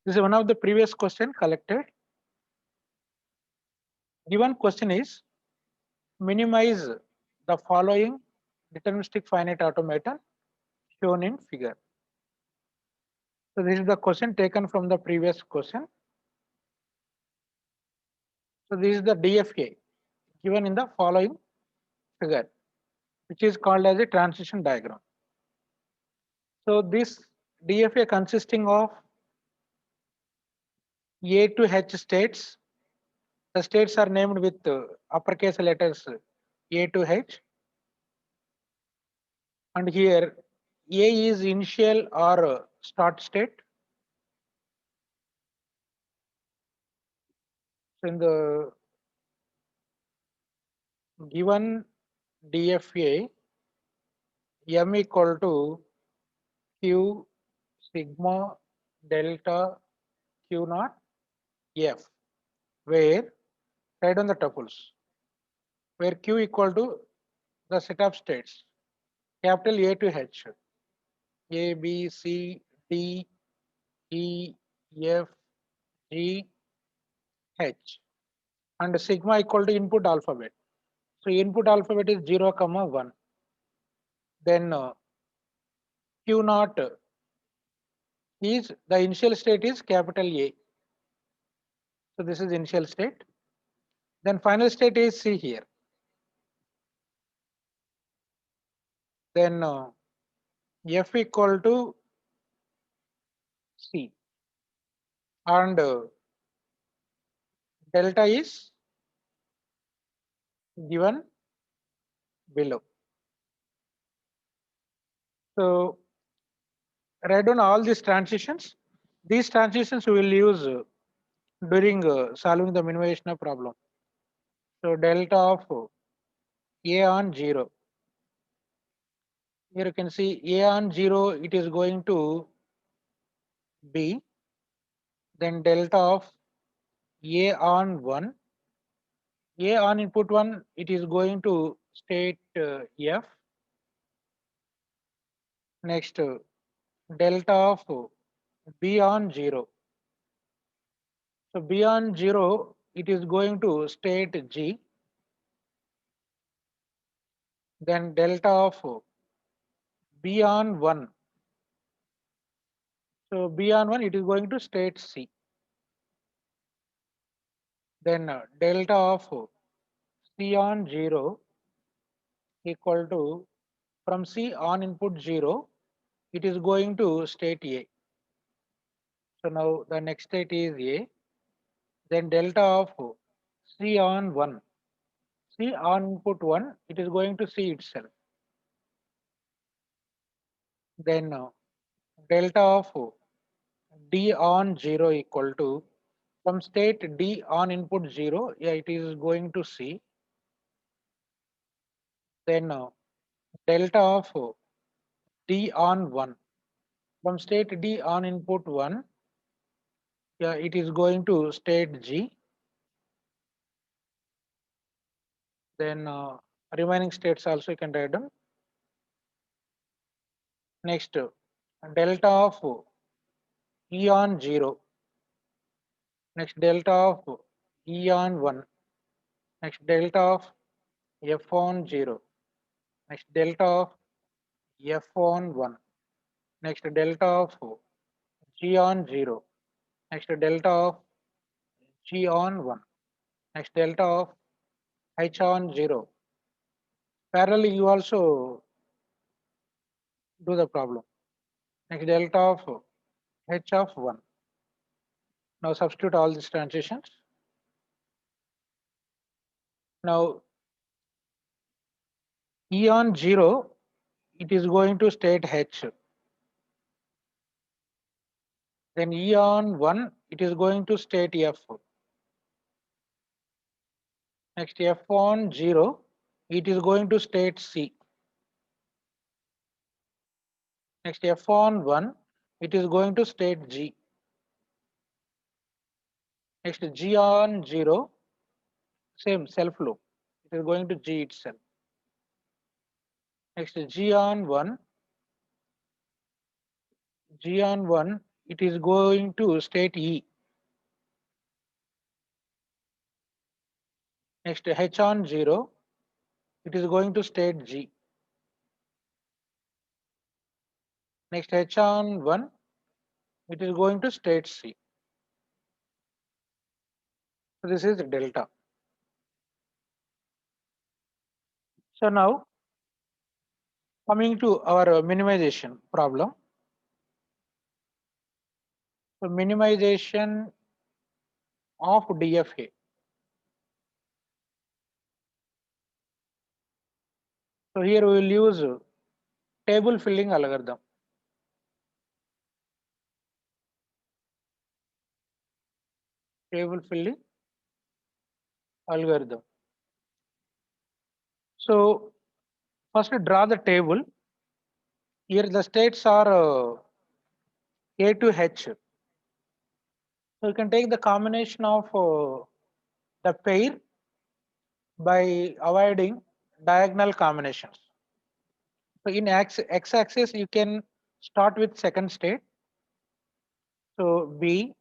This is one of the previous question collected. Given question is minimize the following deterministic finite automaton shown in figure. So this is the question taken from the previous question. So this is the DFA given in the following figure, which is called as a transition diagram. So this DFA consisting of A to H states. The states are named with uppercase letters A to H. And here A is initial or start state. So in the given DFA, M equal to Q sigma delta Q naught F, where write on the tuples, where Q equal to the set of states, capital A to H, A, B, C, D, E, F, G, H, and sigma equal to input alphabet. So input alphabet is 0, 1. Then Q naught is the initial state is capital A. So this is initial state. Then final state is C here. Then F equal to C, and delta is given below. So write down all these transitions. These transitions we will use during solving the minimization problem. So delta of A on 0. Here you can see A on 0, it is going to B. Then delta of A on 1. A on input 1, it is going to state F. Next, delta of B on 0. So B on 0, it is going to state G. Then delta of B on 1. So B on 1, it is going to state C. Then delta of C on 0 equal to, from C on input 0, it is going to state A. So now the next state is A. Then delta of C on 1. C on input 1, it is going to C itself. Then delta of D on 0 equal to, from state D on input 0, yeah, it is going to C. Then delta of D on 1. From state D on input 1, yeah, it is going to state G. Then remaining states also you can write down. Next, delta of E on 0. Next, delta of E on 1. Next, delta of F on 0. Next, delta of F on 1. Next, delta of G on 0. Next, delta of G on 1. Next, delta of H on 0. Parallelly, you also do the problem. Next, delta of H of 1. Now substitute all these transitions. Now E on 0, it is going to state H. Then E on 1, it is going to state F. Next, F on 0, it is going to state C. Next, F on 1, it is going to state G. Next, G on 0, same self loop. It is going to G itself. Next, G on 1, it is going to state E. Next H on 0, it is going to state G. Next H on 1, it is going to state C. So this is delta. So now coming to our minimization problem. So minimization of DFA. So here we will use table filling algorithm. Table filling algorithm. So first draw the table. Here the states are A to H. So you can take the combination of the pair by avoiding diagonal combinations. So in x-axis you can start with second state. So B,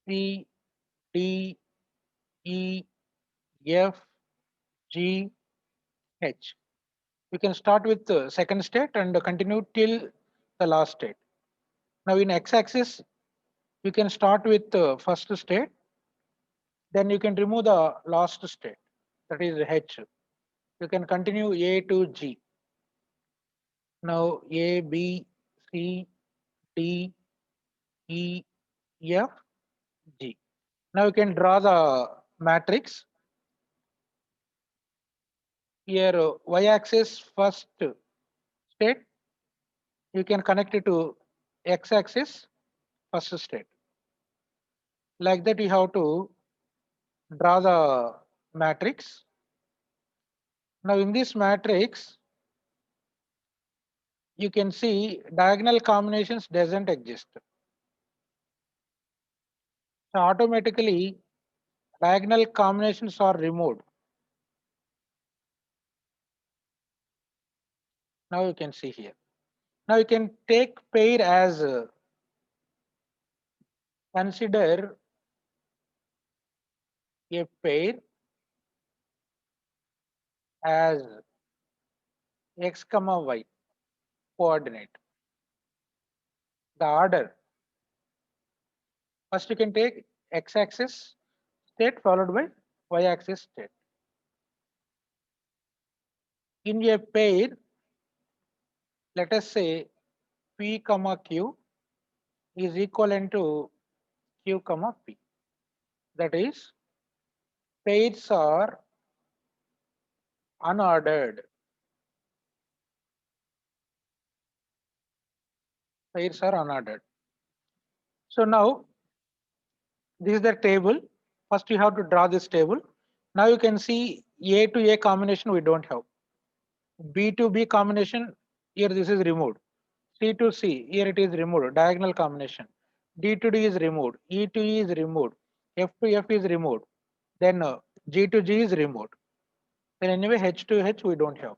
C, D, E, F, G, H. You can start with the second state and continue till the last state. Now in x-axis you can start with the first state, then you can remove the last state, that is H. You can continue A to G. Now A, B, C, D, E, F, G. Now you can draw the matrix. Here y-axis first state, you can connect it to x-axis first state. Like that you have to draw the matrix. Now in this matrix, you can see diagonal combinations doesn't exist. So automatically diagonal combinations are removed. Now you can see here. Now you can take pair as consider a pair as x comma y coordinate. The order, first you can take x-axis state followed by y-axis state. In a pair, let us say p comma q is equivalent to q comma p. That is, pairs are unordered. Pairs are unordered. So now this is the table. First you have to draw this table. Now you can see A to A combination we don't have. B to B combination, here this is removed. C to C, here it is removed, diagonal combination. D to D is removed, E to E is removed, F to F is removed. Then G to G is removed. Then anyway H to H we don't have.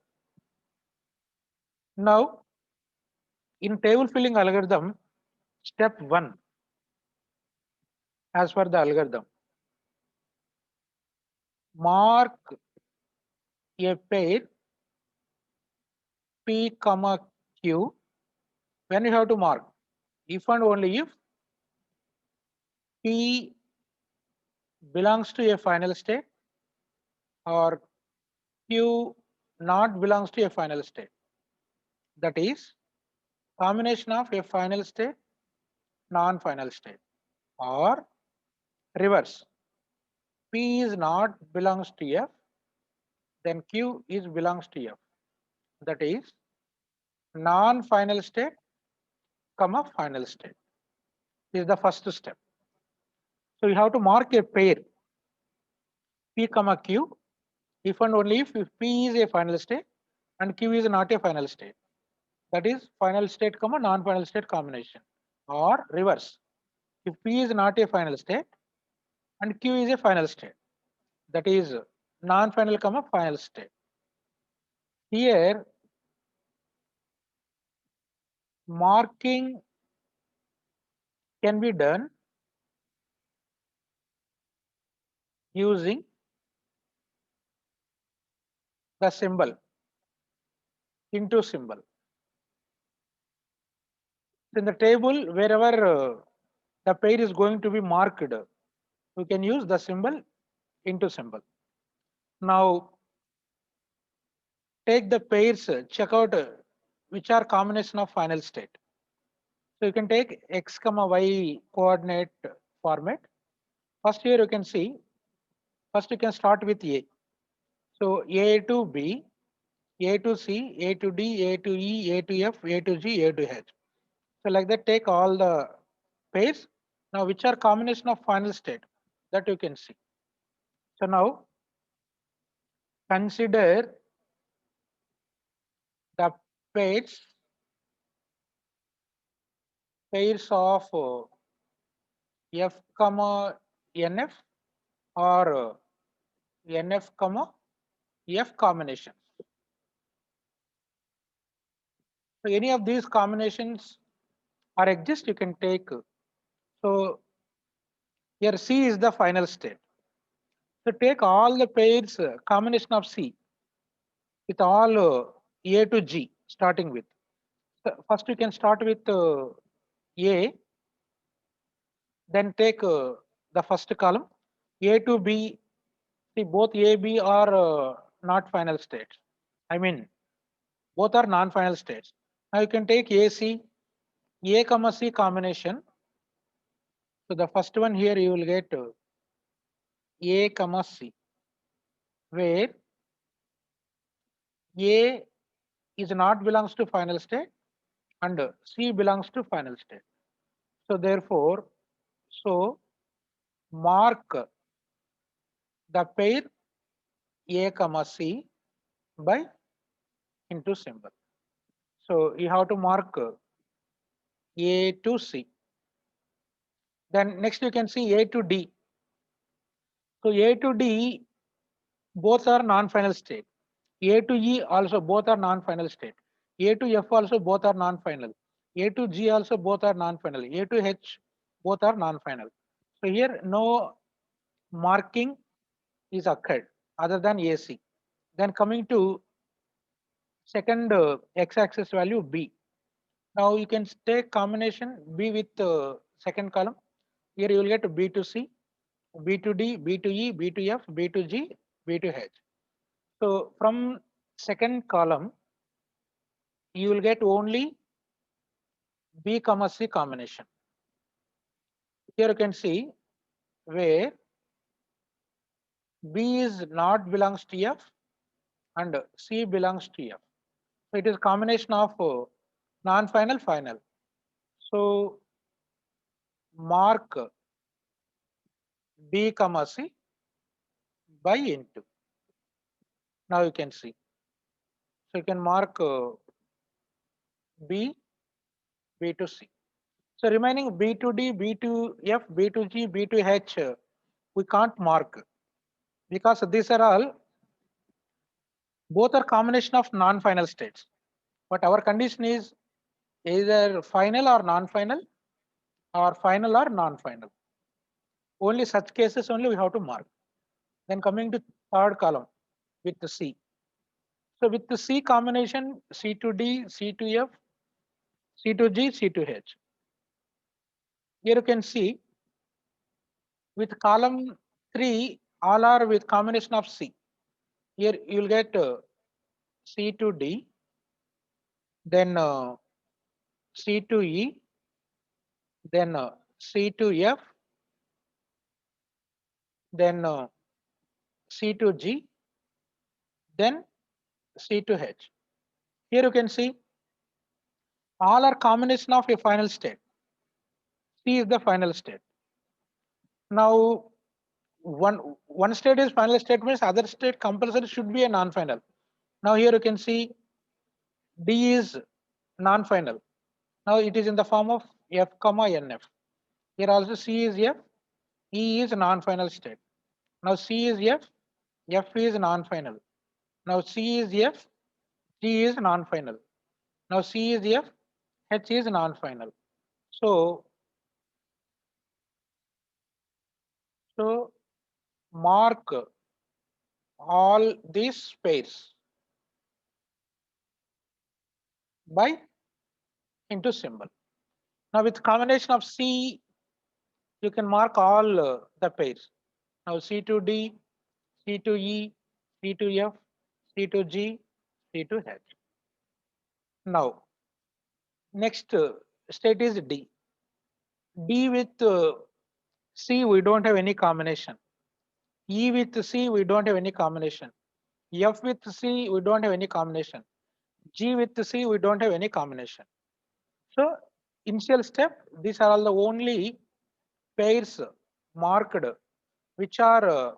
Now in table filling algorithm, step 1, as per the algorithm, mark a pair P comma Q. When you have to mark, if and only if P belongs to a final state or Q not belongs to a final state. That is combination of a final state, non-final state, or reverse. P is not belongs to F, then Q is belongs to F. That is non-final state, comma final state. This is the first step. So you have to mark a pair P comma Q if and only if P is a final state and Q is not a final state. That is final state comma non-final state combination, or reverse. If P is not a final state and Q is a final state, that is non-final comma final state. Here marking can be done using the symbol, into symbol. In the table, wherever the pair is going to be marked, we can use the symbol, into symbol. Now take the pairs, check out which are combination of final state. So you can take x comma y coordinate format. First here you can see, first you can start with A. So A to B, A to C, A to D, A to E, A to F, A to G, A to H. So like that, take all the pairs. Now which are combination of final state, that you can see. So now consider the pairs of F comma NF or NF comma F combinations. So any of these combinations are exist, you can take. So here C is the final state. So take all the pairs combination of C with all A to G starting with. So first you can start with A, then take the first column A to B. See, both A, B are not final states. I mean, both are non-final states. Now you can take AC, A comma C combination. So the first one here you will get A comma C, where A is not belongs to final state and C belongs to final state. So therefore, so mark the pair A comma C by into symbol. So you have to mark A to C. Then next you can see A to D. So A to D both are non-final state. A to E also both are non-final state. A to F also both are non-final. A to G also both are non-final. A to H both are non-final. So here no marking is occurred other than AC. Then coming to second x-axis value B. Now you can take combination B with second column. Here you will get B to C, B to D, B to E, B to F, B to G, B to H. So from second column, you will get only B comma C combination. Here you can see where B is not belongs to F and C belongs to F. So it is combination of non-final, final. So mark B comma C by into. Now you can see. So you can mark B, B to C. So remaining B to D, B to F, B to G, B to H, we can't mark because these are all both are combination of non-final states. But our condition is either final or non-final or final or non-final. Only such cases only we have to mark. Then coming to third column with the C. So with the C combination, C to D, C to F, C to G, C to H. Here you can see with column 3, all are with combination of C. Here you will get C to D, then C to E, then C to F, then C to G, then C to H. Here you can see all are combination of a final state. C is the final state. Now one state is final state means other state compulsory should be a non-final. Now here you can see D is non-final. Now it is in the form of F comma NF. Here also C is F, E is non-final state. Now C is F, F is non-final. Now C is F, G is non-final. Now C is F, H is non-final. So So mark all these pairs by into symbol. Now with combination of C, you can mark all the pairs. Now C to D, C to E, C to F, C to G, C to H. Now next state is D. D with C, we don't have any combination. E with C, we don't have any combination. F with C, we don't have any combination. G with C, we don't have any combination. So initial step, these are all the only pairs marked which are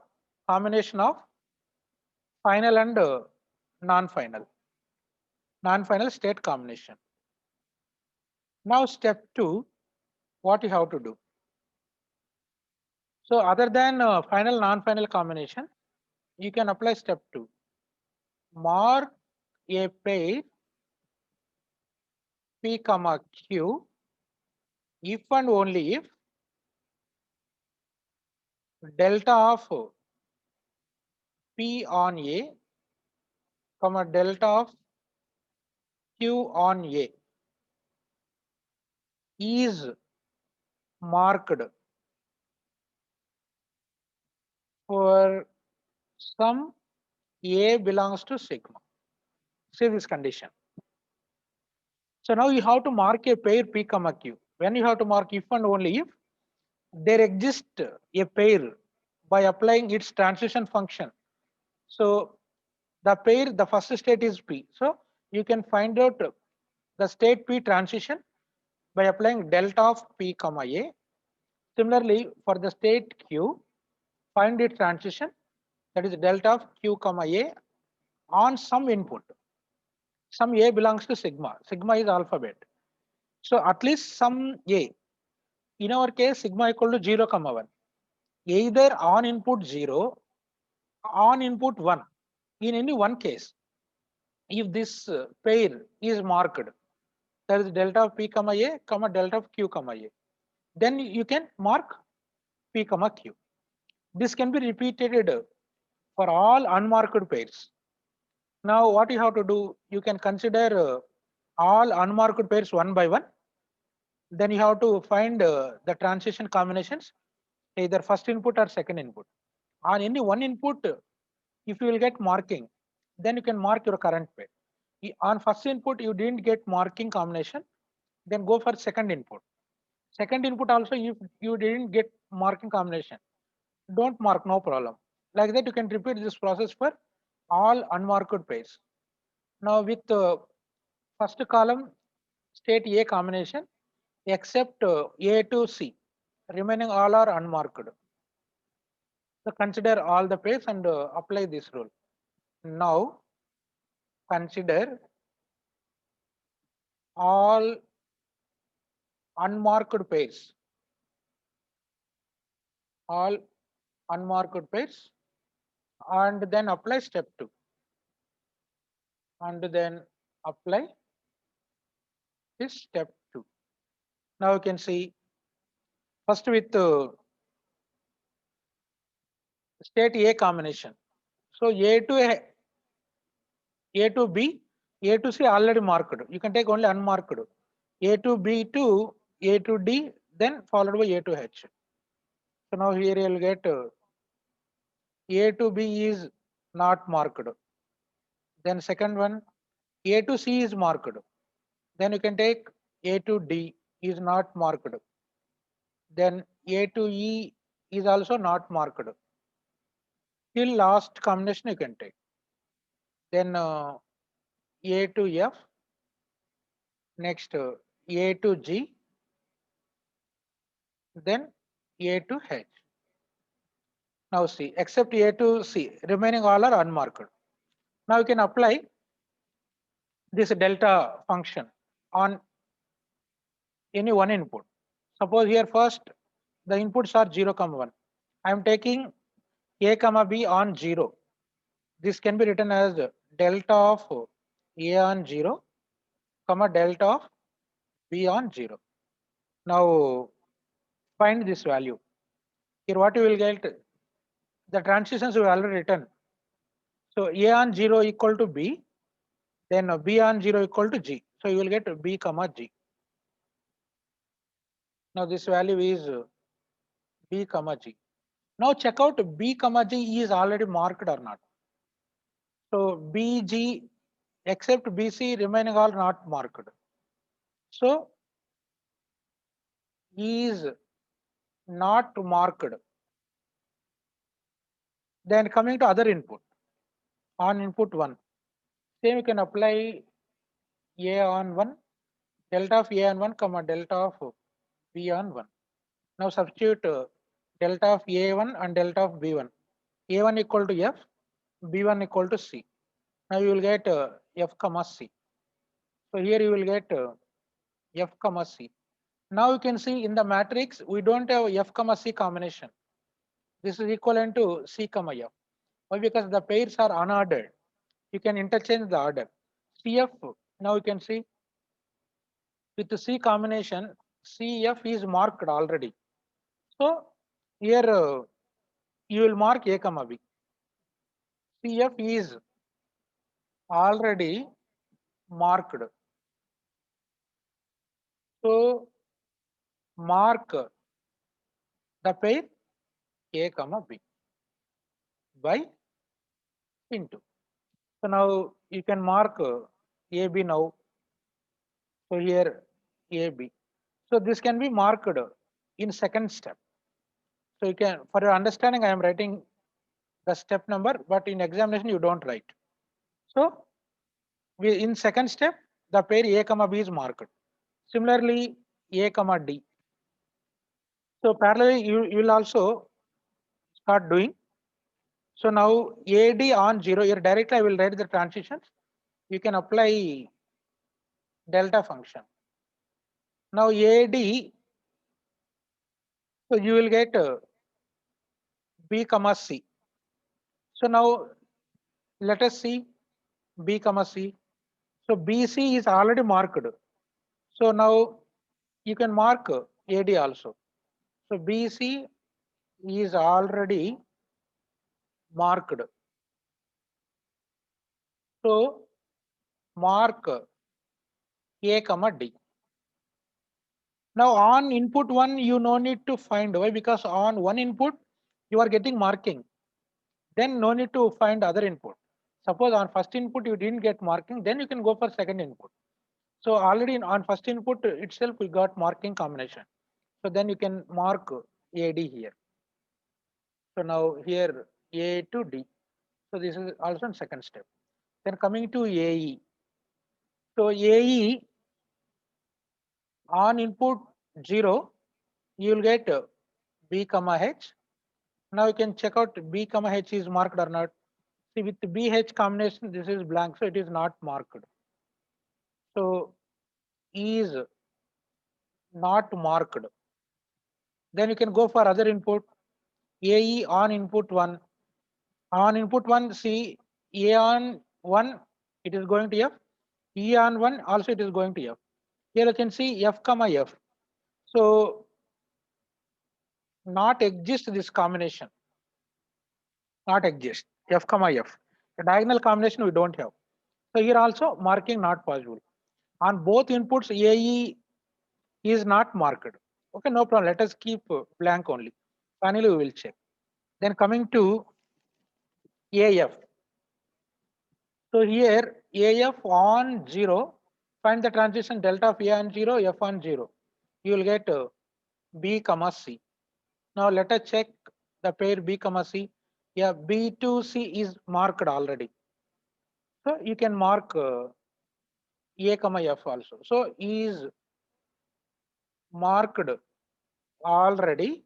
combination of final and non-final state combination. Now step 2, what you have to do. So other than final non-final combination, you can apply step 2. Mark a pair P comma Q if and only if delta of P on A comma delta of Q on A is marked for some A belongs to sigma. See this condition. So now you have to mark a pair P comma Q. When you have to mark if and only if there exists a pair by applying its transition function. So the pair, the first state is P. So you can find out the state P transition by applying delta of P comma A. Similarly, for the state Q, find its transition, that is delta of Q comma A on some input. Some A belongs to sigma. Sigma is alphabet. So at least some A. In our case, sigma equal to 0 comma 1. Either on input 0, on input 1. In any one case, if this pair is marked, that is delta of P comma A comma delta of Q comma A, then you can mark P comma Q. This can be repeated for all unmarked pairs. Now what you have to do, you can consider all unmarked pairs one by one. Then you have to find the transition combinations, either first input or second input. On any one input, if you will get marking, then you can mark your current pair. On first input, you didn't get marking combination, then go for second input. Second input also, if you didn't get marking combination, don't mark, no problem. Like that, you can repeat this process for all unmarked pairs. Now with first column, state A combination, except A to C, remaining all are unmarked. So consider all the pairs and apply this rule. Now consider all unmarked pairs, all unmarked pairs, and then apply step 2, and then apply this step 2. Now you can see first with state A combination. So A to B, A to C already marked. You can take only unmarked. A to B to A to D, then followed by A to H. So now here you will get A to B is not marked. Then second one, A to C is marked. Then you can take A to D is not marked. Then A to E is also not marked. Till last combination you can take. Then A to F, next A to G, then A to H. Now see, except A to C, remaining all are unmarked. Now you can apply this delta function on any one input. Suppose here first the inputs are 0 comma 1. I am taking A comma B on 0. This can be written as delta of A on 0 comma delta of B on 0. Now find this value. Here what you will get, the transitions we already written. So A on 0 equal to B, then B on 0 equal to G. So you will get B comma G. Now this value is B comma G. Now check out B comma G is already marked or not. So BG except BC remaining all not marked. So is not marked. Then coming to other input, on input 1, same you can apply A on 1, delta of A on 1 comma delta of B on 1. Now substitute delta of A1 and delta of B1. A1 equal to F, B1 equal to C. Now you will get F comma C. So here you will get F comma C. Now you can see in the matrix we don't have F comma C combination. This is equivalent to C comma F. Why? Because the pairs are unordered. You can interchange the order. CF, now you can see with the C combination, CF is marked already. So here you will mark A comma B. CF is already marked. So mark the pair A comma B by into. So now you can mark AB now. So here AB. So this can be marked in second step. So you can, for your understanding, I am writing the step number, but in examination you don't write. So we, in second step, the pair A comma B is marked. Similarly, A comma D. So parallelly, you will also start doing. So now AD on 0, here directly I will write the transitions. You can apply delta function. Now AD, so you will get B comma C. So now let us see B comma C. So BC is already marked. So now you can mark AD also. So BC is already marked. So mark A comma D. Now on input 1 you no need to find. Why? Because on one input you are getting marking. Then no need to find other input. Suppose on first input you didn't get marking, then you can go for second input. So already on first input itself we got marking combination. So then you can mark AD here. So now here A to D. So this is also in second step. Then coming to AE. So AE on input 0, you will get B comma H. Now you can check out B comma H is marked or not. See, with BH combination, this is blank, so it is not marked. So is not marked. Then you can go for other input. AE on input 1. On input 1, see A on 1, it is going to F. E on 1, also it is going to F. Here you can see F comma F. So not exist this combination. Not exist. F comma F. The diagonal combination we don't have. So here also marking not possible. On both inputs, AE is not marked. Okay, no problem. Let us keep blank only. Finally, we will check. Then coming to AF. So here AF on 0, find the transition delta of A on 0, F on 0. You will get B comma C. Now let us check the pair B comma C. Yeah, B to C is marked already. So you can mark A comma F also. So is marked already.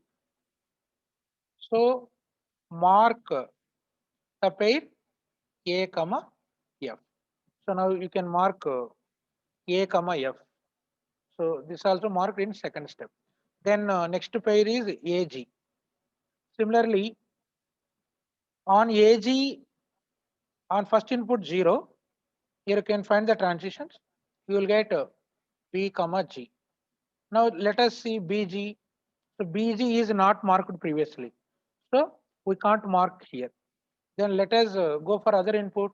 So mark the pair A comma F. So now you can mark A comma F. So this also marked in second step. Then next pair is AG. Similarly, on AG, on first input 0, here you can find the transitions. You will get B comma G. Now let us see BG. So BG is not marked previously. So we can't mark here. Then let us go for other input.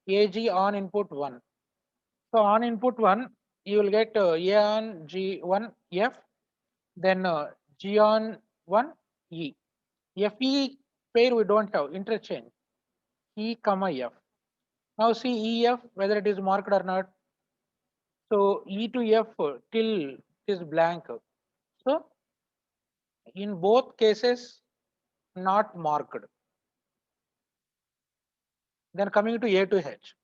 AG on input 1. So on input 1, you will get A on G1 F, then G on 1 E. FE pair we don't have, interchange E comma F. Now see EF whether it is marked or not. So E to F till is blank. So in both cases not marked. Then coming to A to H.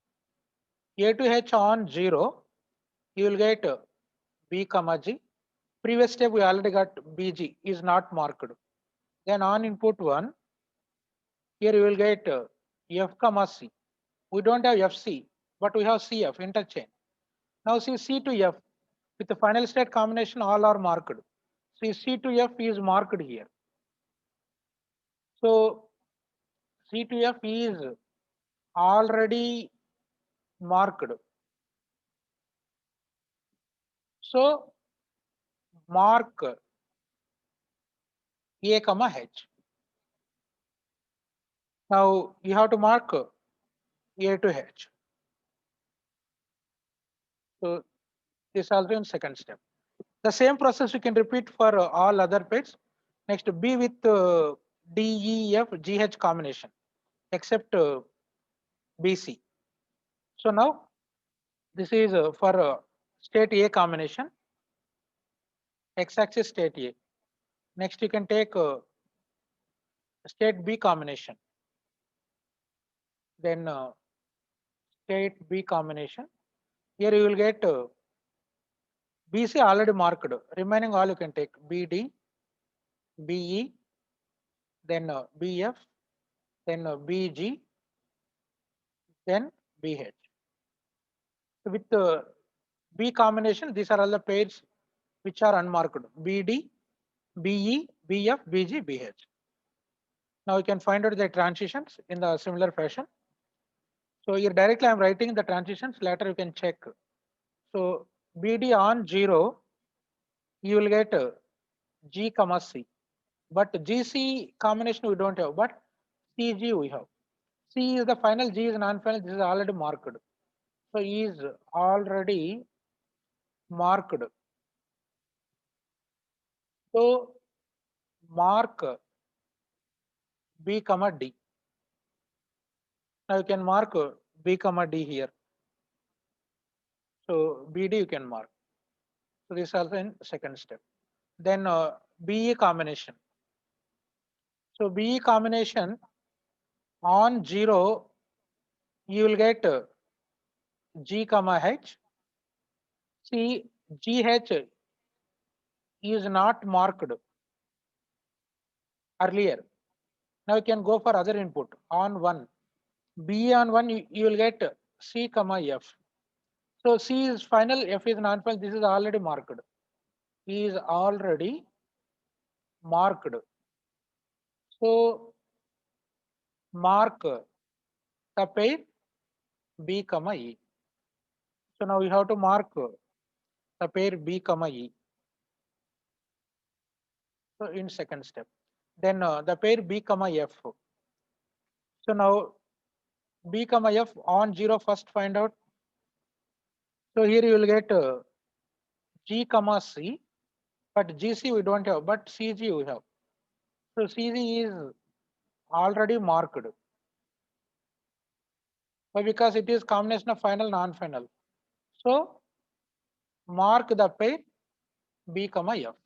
A to H on 0, you will get B comma G. Previous step we already got BG is not marked. Then on input 1, here you will get F comma C. We don't have FC, but we have CF interchange. Now see C to F with the final state combination all are marked. See C to F is marked here. So C to F is already marked. So mark A comma H. Now you have to mark A to H. So this also in second step. The same process you can repeat for all other pairs. Next B with D, E, F, G, H combination except BC. So now this is for state A combination, x-axis state A. Next you can take state B combination, then state B combination. Here you will get BC already marked. Remaining all you can take BD, BE, then BF, then BG, then BH. With B combination, these are all the pairs which are unmarked. BD, BE, BF, BG, BH. Now you can find out the transitions in the similar fashion. So here directly I'm writing the transitions. Later you can check. So BD on 0, you will get G comma C. But GC combination we don't have, but CG we have. C is the final, G is non-final. This is already marked. So E is already marked. So mark B comma D. Now you can mark B comma D here. So BD you can mark. So this is also in second step. Then BE combination. So BE combination on 0, you will get G comma H. See GH is not marked earlier. Now you can go for other input on 1. B on 1 you will get C comma F. So C is final, F is non-final. This is already marked. E is already marked. So mark the pair B comma E. So now we have to mark the pair B comma E. So in second step. Then the pair B comma F. So now B comma F on 0 first find out. So here you will get G comma C, but GC we don't have, but CG we have. So CG is already marked. Why? Because it is combination of final non-final. So mark the pair B comma F.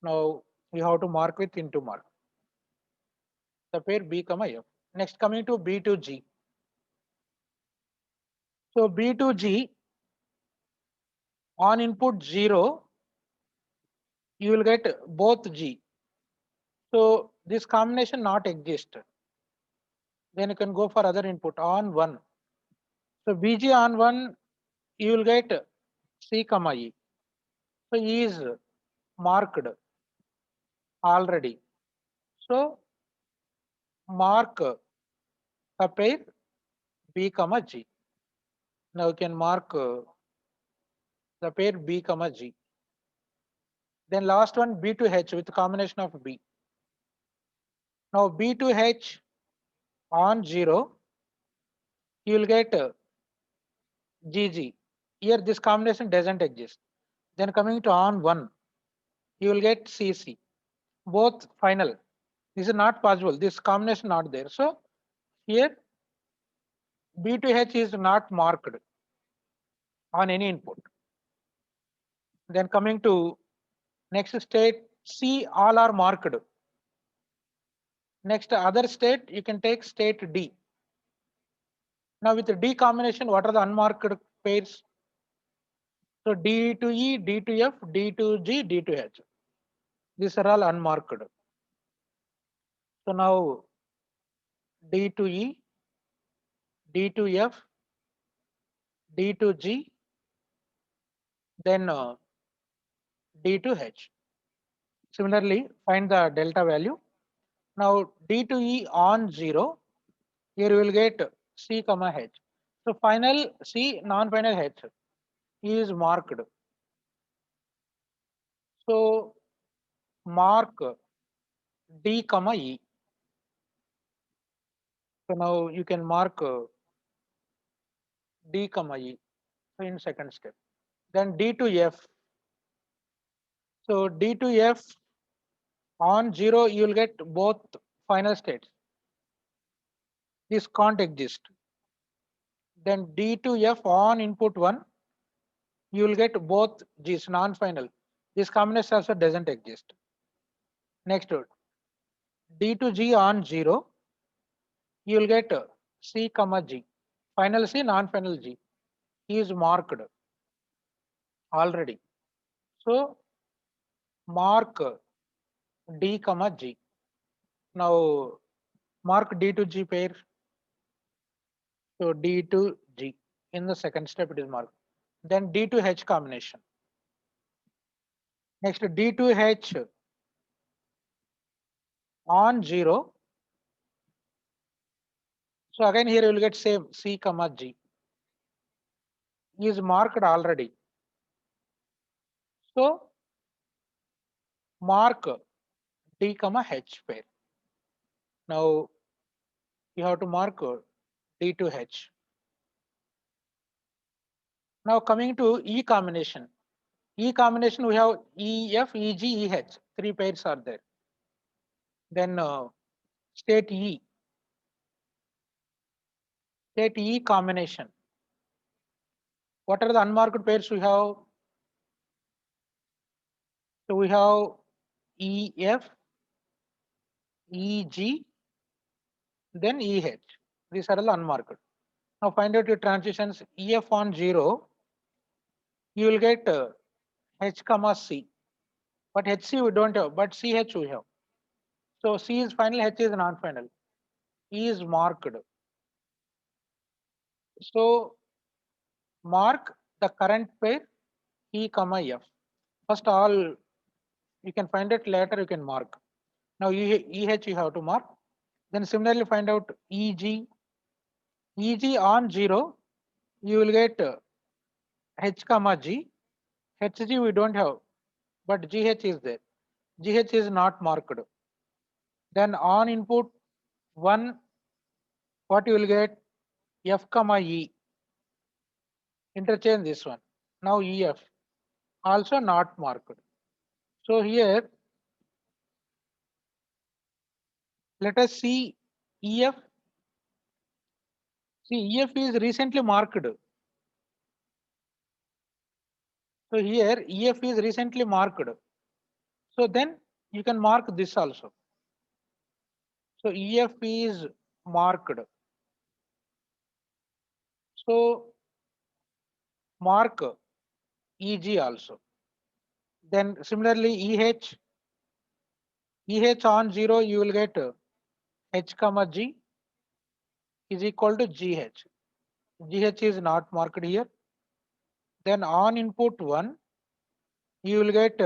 Now we have to mark with into mark the pair B comma F. Next coming to B to G. So B to G on input 0, you will get both G. So this combination not exist. Then you can go for other input on 1. So BG on 1, you will get C comma E. So E is marked already. So mark the pair B comma G. Now you can mark the pair B comma G. Then last one B to H with combination of B. Now B to H on 0, you will get GG. Here this combination doesn't exist. Then coming to on 1, you will get CC. Both final. This is not possible. This combination not there. So here B to H is not marked on any input. Then coming to next state, C all are marked. Next other state, you can take state D. Now with the D combination, what are the unmarked pairs? So D to E, D to F, D to G, D to H. These are all unmarked. So now D to E, D to F, D to G, then D to H. Similarly, find the delta value. Now D to E on 0, here you will get C comma H. So final C, non-final H is marked. So mark D comma E. So now you can mark D comma E in second step. Then D to F. So D to F on 0, you will get both final states. This can't exist. Then D to F on input 1, you will get both G's non-final. This combination also doesn't exist. Next, D to G on 0, you will get C comma G. Final C, non-final G is marked already. So mark D comma G. Now mark D to G pair. So D to G. In the second step it is marked. Then D to H combination. Next D to H on 0. So again here you will get same C comma G is marked already. So mark D comma H pair. Now you have to mark D to H. Now coming to E combination. E combination we have EF, EG, EH. 3 pairs are there. Then state E. State E combination. What are the unmarked pairs we have? So we have EF, EG, then EH. These are all unmarked. Now find out your transitions. EF on 0, you will get H comma C. But HC we don't have, but CH we have. So C is final, H is non-final. E is marked. So mark the current pair E comma F. First all you can find it, later you can mark. Now EH you have to mark. Then similarly find out EG. EG on 0, you will get H comma G. HG we don't have, but GH is there. GH is not marked. Then on input 1, what you will get? F comma E. Interchange this one. Now EF also not marked. So here let us see EF. See, EF is recently marked. So here EF is recently marked. So then you can mark this also. So EF is marked. So mark EG also. Then similarly EH on 0, you will get H comma G is equal to GH. GH is not marked here. Then on input 1, you will get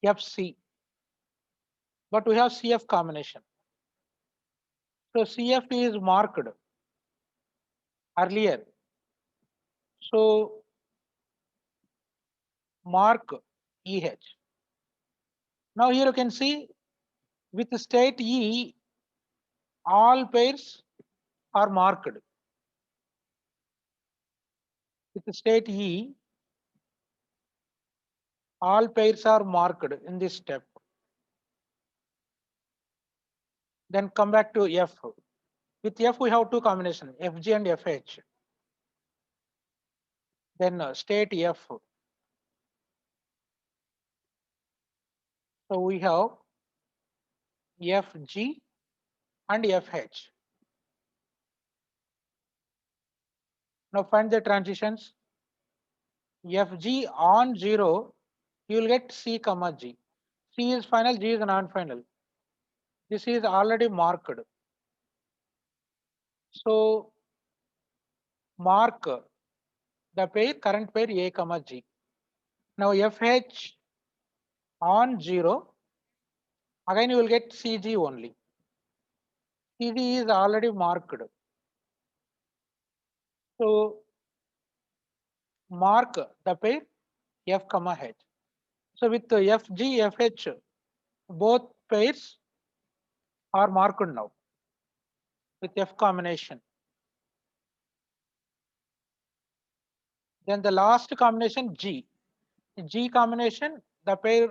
FC. But we have CF combination. So CF is marked earlier. So mark EH. Now here you can see with state E, all pairs are marked. With state E, all pairs are marked in this step. Then come back to F. With F, we have two combinations, FG and FH. Then state F. So we have FG and FH. Now find the transitions. FG on 0, you will get C comma G. C is final, G is non-final. This is already marked. So mark the pair, current pair A comma G. Now FH on 0, again you will get CG only. CG is already marked. So mark the pair F comma H. So with FG, FH, both pairs are marked now with F combination. Then the last combination G. G combination, the pair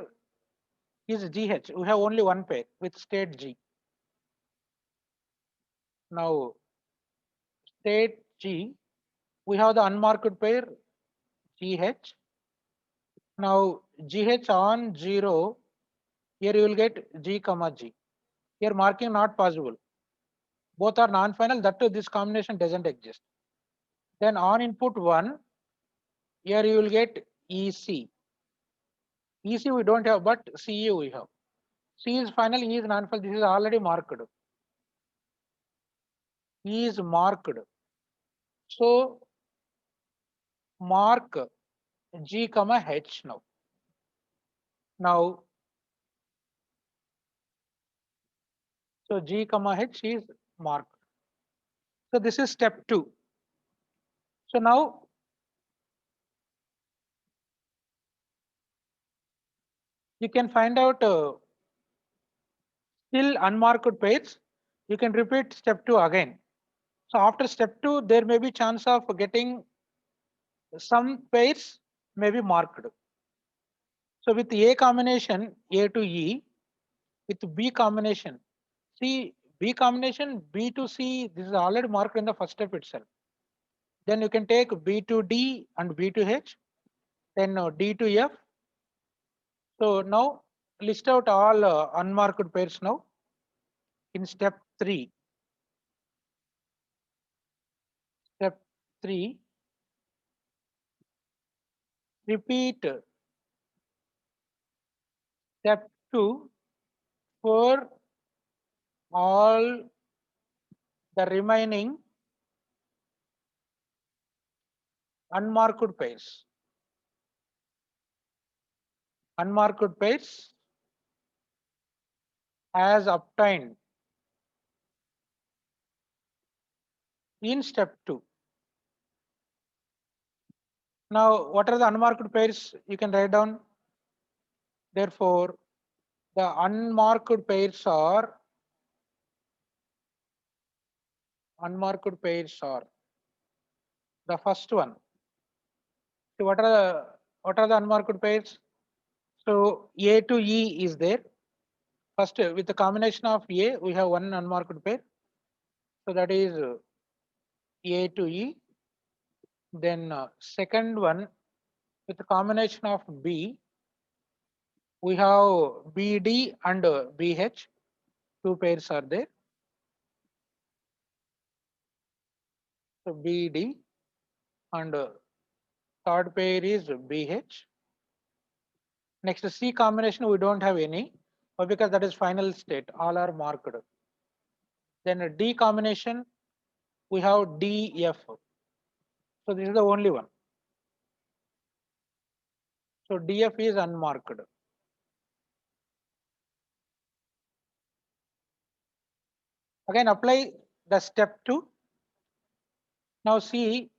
is GH. We have only one pair with state G. Now state G, we have the unmarked pair GH. Now GH on 0, here you will get G comma G. Here marking not possible. Both are non-final, that too this combination doesn't exist. Then on input 1, here you will get EC. EC we don't have, but CE we have. C is final, E is non-final, this is already marked. E is marked. So mark G comma H now. Now, so G comma H is marked. So this is step 2. So now you can find out still unmarked pairs. You can repeat step 2 again. So after step 2, there may be chance of getting some pairs may be marked. So with A combination A to E, with B combination, see B combination B to C, this is already marked in the first step itself. Then you can take B to D and B to H, then D to F. So now list out all unmarked pairs now in step 3. Step 3, repeat step 2 for all the remaining unmarked pairs. Unmarked pairs as obtained in step 2. Now, what are the unmarked pairs? You can write down. Therefore, the unmarked pairs are the first one. So what are the unmarked pairs? So A to E is there. First, with the combination of A, we have one unmarked pair. So that is A to E. Then second one, with the combination of B, we have BD and BH. Two pairs are there. So BD and third pair is BH. Next C combination we don't have any, but because that is final state, all are marked. Then D combination we have DF. So this is the only one. So DF is unmarked. Again apply the step 2. Now see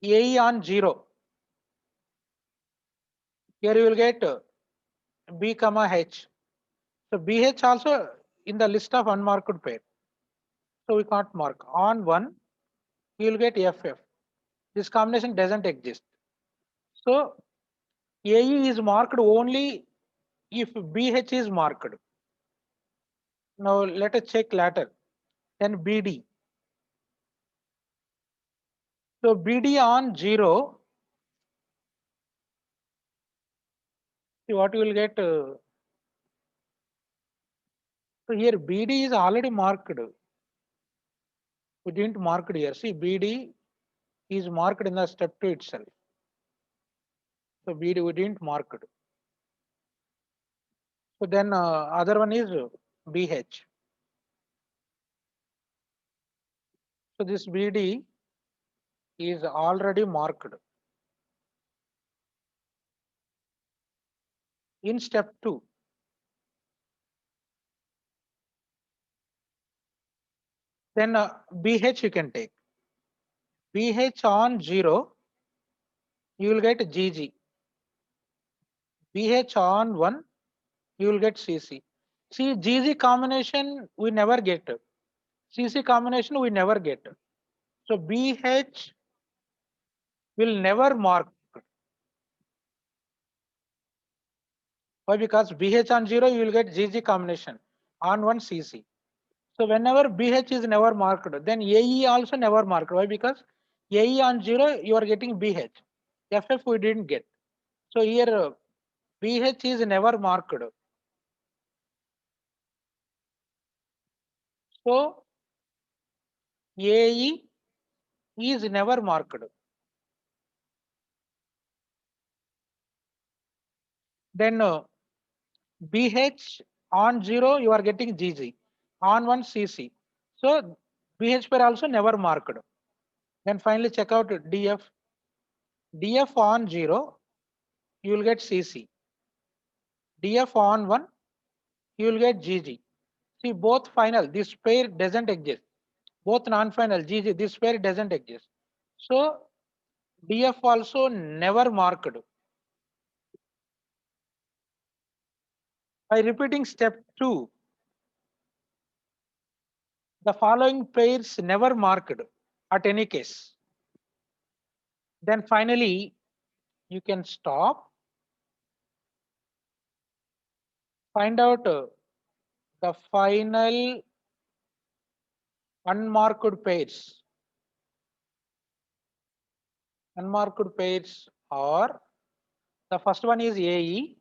AE on 0. Here you will get B comma H. So BH also in the list of unmarked pair. So we can't mark. On 1, you will get FF. This combination doesn't exist. So AE is marked only if BH is marked. Now let us check later. Then BD. So BD on 0, see what you will get. So here BD is already marked. We didn't mark it here. See, BD is marked in the step 2 itself. So BD we didn't mark it. So then other one is BH. So this BD is already marked in step 2. Then BH you can take. BH on 0, you will get GG. BH on 1, you will get CC. See, GG combination we never get. CC combination we never get. So BH will never mark. Why? Because BH on 0, you will get GG combination on 1 CC. So whenever BH is never marked, then AE also never marked. Why? Because AE on 0, you are getting BH. FF we didn't get. So here BH is never marked. So AE is never marked. Then BH on 0, you are getting GG. On 1 CC. So BH pair also never marked. Then finally check out DF. DF on 0, you will get CC. DF on 1, you will get GG. See, both final, this pair doesn't exist. Both non-final, GG, this pair doesn't exist. So DF also never marked. By repeating step 2, the following pairs never marked at any case. Then finally, you can stop, find out the final unmarked pairs. Unmarked pairs are, the first one is AE.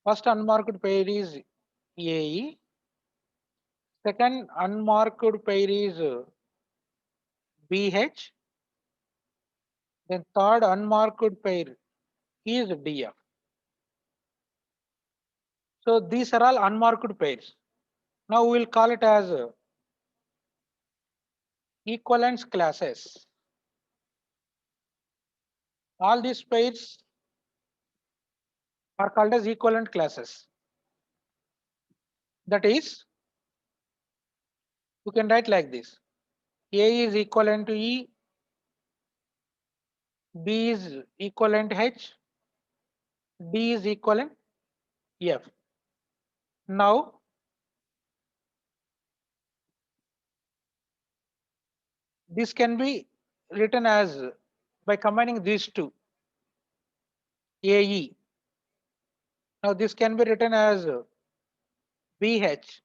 First unmarked pair is AE. Second unmarked pair is BH. Then third unmarked pair is DF. So these are all unmarked pairs. Now we will call it as equivalence classes. All these pairs are called as equivalent classes. That is, you can write like this. A is equivalent to E, B is equivalent H, D is equivalent F. Now, this can be written as by combining these two, AE. Now, this can be written as BH.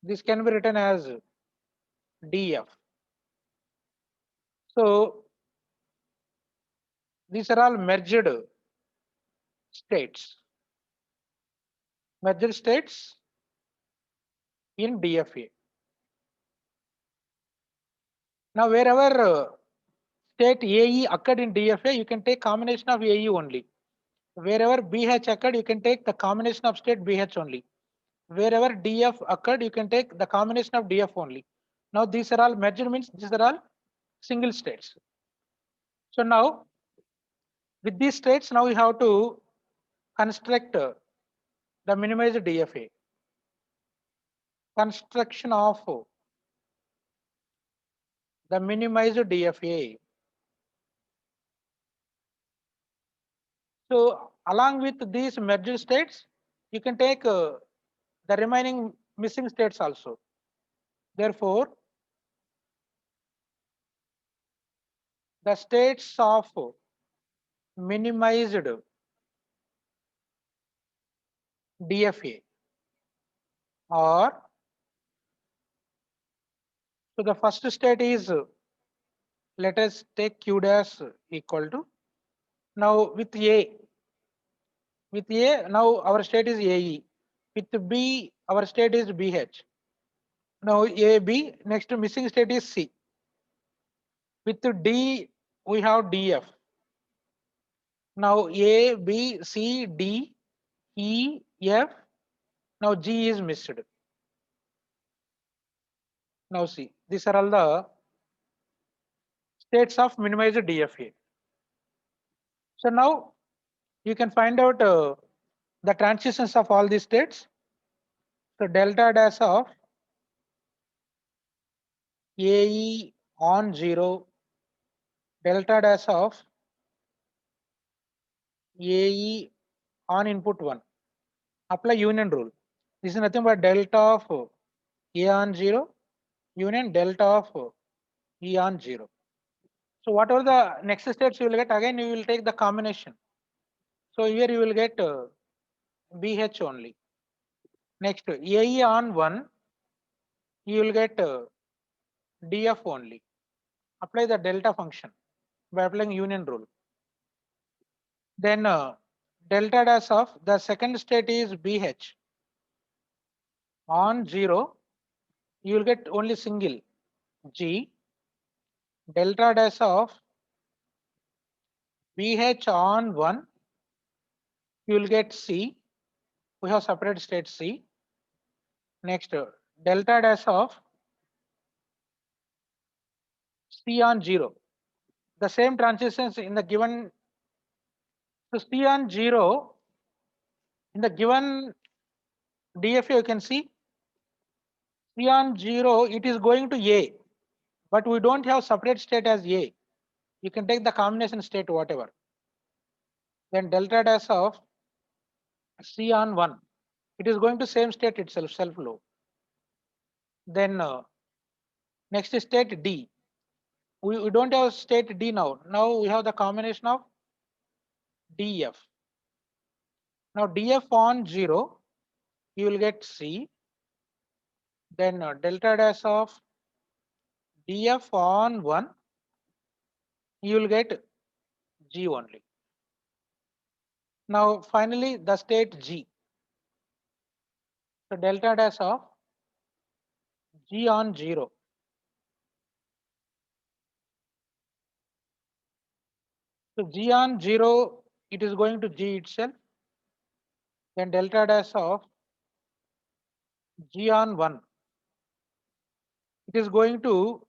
This can be written as DF. So, these are all merged states. Merged states in DFA. Now, wherever state AE occurred in DFA, you can take combination of AE only. Wherever BH occurred, you can take the combination of state BH only. Wherever DF occurred, you can take the combination of DF only. Now these are all merged, means these are all single states. So now with these states, now we have to construct the minimized DFA. Construction of the minimized DFA. So along with these merged states, you can take the remaining missing states also. Therefore, the states of minimized DFA are, so the first state is, let us take Q dash equal to, now with A, now our state is AE, with B, our state is BH. Now AB, next missing state is C. With D, we have DF. Now A, B, C, D, E, F. Now G is missed. Now see, these are all the states of minimized DFA. So now you can find out the transitions of all these states. So delta dash of AE on 0, delta dash of AE on input 1. Apply union rule. This is nothing but delta of A on 0 union delta of E on 0. So whatever the next states you will get, again you will take the combination. So here you will get BH only. Next AE on 1, you will get DF only. Apply the delta function by applying union rule. Then delta dash of the second state is BH on 0, you will get only single G. Delta dash of BH on 1, you will get C. We have separate state C. Next delta dash of C on 0. The same transitions in the given, so C on 0 in the given DFA, you can see C on 0, it is going to A, but we don't have separate state as A. You can take the combination state whatever. Then delta dash of C on 1, it is going to same state itself, self low. Then next state D. We don't have state D now. Now we have the combination of DF. Now DF on 0, you will get C. Then delta dash of DF on 1, you will get G only. Now finally the state G. So delta dash of G on 0. So G on 0, it is going to G itself. Then delta dash of G on 1, it is going to,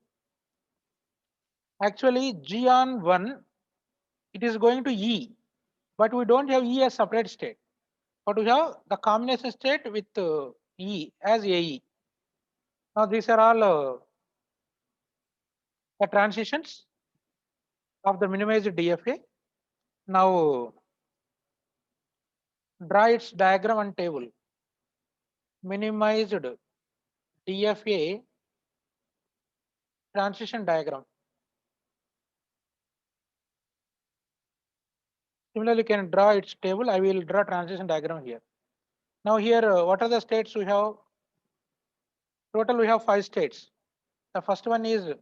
actually G on 1, it is going to E, but we don't have E as separate state, but we have the combination state with E as AE. Now these are all the transitions of the minimized DFA. Now draw its diagram and table. Minimized DFA transition diagram. Similarly, you can draw its table. I will draw transition diagram here. Now here, what are the states we have? Total we have 5 states. The first one is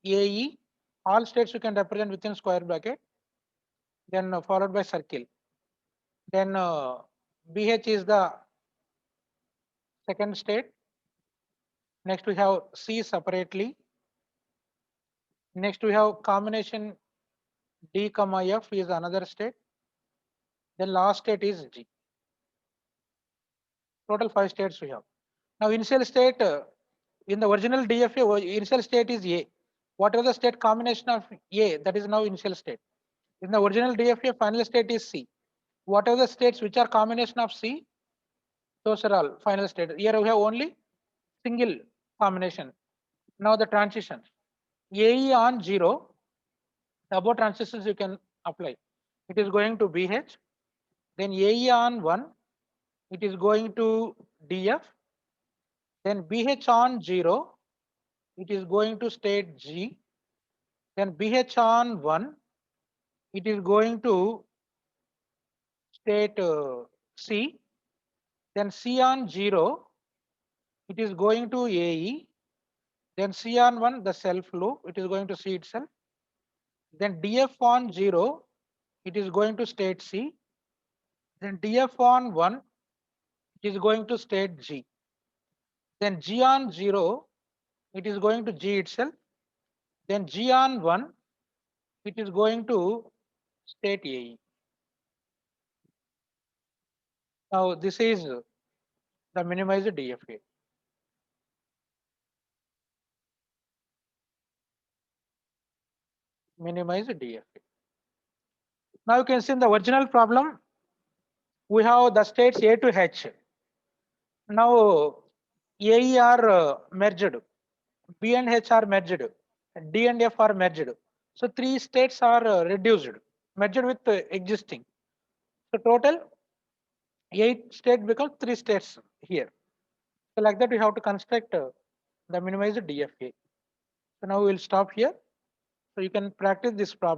AE. All states you can represent within square bracket. Then followed by circle. Then BH is the second state. Next we have C separately. Next we have combination D comma F is another state. Then last state is G. Total 5 states we have. Now initial state in the original DFA, initial state is A. Whatever the state combination of A, that is now initial state. In the original DFA, final state is C. Whatever the states which are combination of C, those are all final state. Here we have only single combination. Now the transition. AE on 0, the above transitions you can apply. it is going to BH. Then AE on 1, it is going to DF. Then BH on 0, it is going to state G. Then BH on 1, it is going to state C. Then C on 0, it is going to AE. Then C on 1, the self loop, it is going to C itself. Then DF on 0, it is going to state C. Then DF on 1, it is going to state G. Then G on 0, it is going to G itself. Then G on 1, it is going to state AE. Now this is the minimized DFA. Minimize DFA. Now you can see in the original problem, we have the states A to H. Now AE are merged, B and H are merged, D and F are merged. So three states are reduced, merged with existing. So total 8 states become 3 states here. So like that we have to construct the minimized DFA. So now we will stop here. So you can practice this problem.